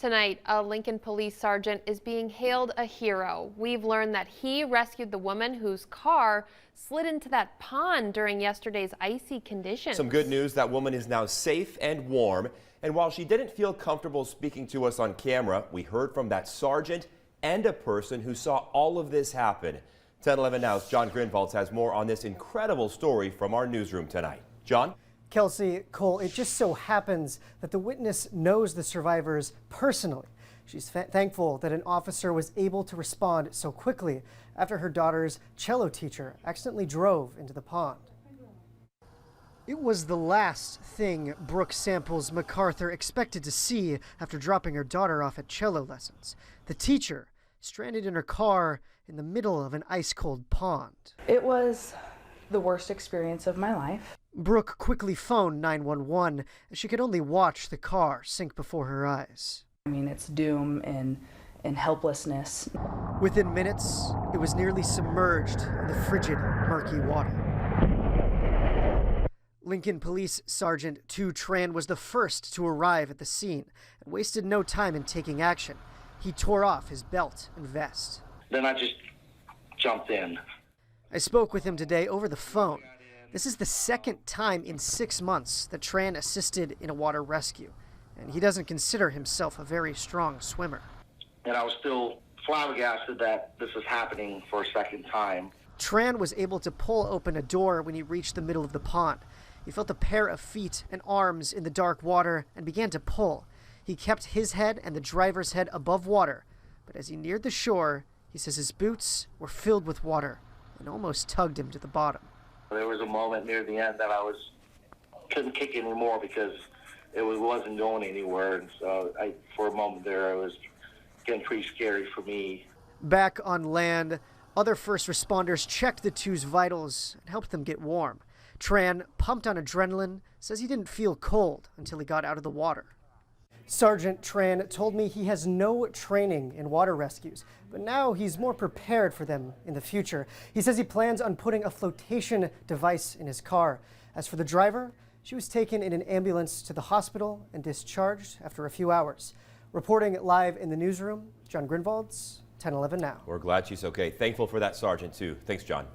tonight, a Lincoln police sergeant is being hailed a hero. We've learned that he rescued the woman whose car slid into that pond during yesterday's icy conditions. Some good news, that woman is now safe and warm. And while she didn't feel comfortable speaking to us on camera, we heard from that sergeant and a person who saw all of this happen. 10:11 Now's John Grinvalds has more on this incredible story from our newsroom tonight. John? Kelsey, Cole, it just so happens that the witness knows the survivors personally. She's thankful that an officer was able to respond so quickly after her daughter's cello teacher accidentally drove into the pond. It was the last thing Brooke Samples MacArthur expected to see after dropping her daughter off at cello lessons. The teacher stranded in her car in the middle of an ice-cold pond. It was the worst experience of my life. Brooke quickly phoned 911 as she could only watch the car sink before her eyes. I mean, it's doom and helplessness. Within minutes, it was nearly submerged in the frigid, murky water. Lincoln Police Sergeant Tu Tran was the first to arrive at the scene and wasted no time in taking action. He tore off his belt and vest. Then I just jumped in. I spoke with him today over the phone. This is the second time in 6 months that Tran assisted in a water rescue, and he doesn't consider himself a very strong swimmer. And I was still flabbergasted that this was happening for a second time. Tran was able to pull open a door when he reached the middle of the pond. He felt a pair of feet and arms in the dark water and began to pull. He kept his head and the driver's head above water, but as he neared the shore, he says his boots were filled with water and almost tugged him to the bottom. There was a moment near the end that I couldn't kick anymore because it wasn't going anywhere. And so for a moment there, it was getting pretty scary for me. Back on land, other first responders checked the two's vitals and helped them get warm. Tran, pumped on adrenaline, says he didn't feel cold until he got out of the water. Sergeant Tran told me he has no training in water rescues, but now he's more prepared for them in the future. He says he plans on putting a flotation device in his car. As for the driver, she was taken in an ambulance to the hospital and discharged after a few hours. Reporting live in the newsroom, John Grinvalds, 10:11 Now. We're glad she's okay. Thankful for that sergeant, too. Thanks, John.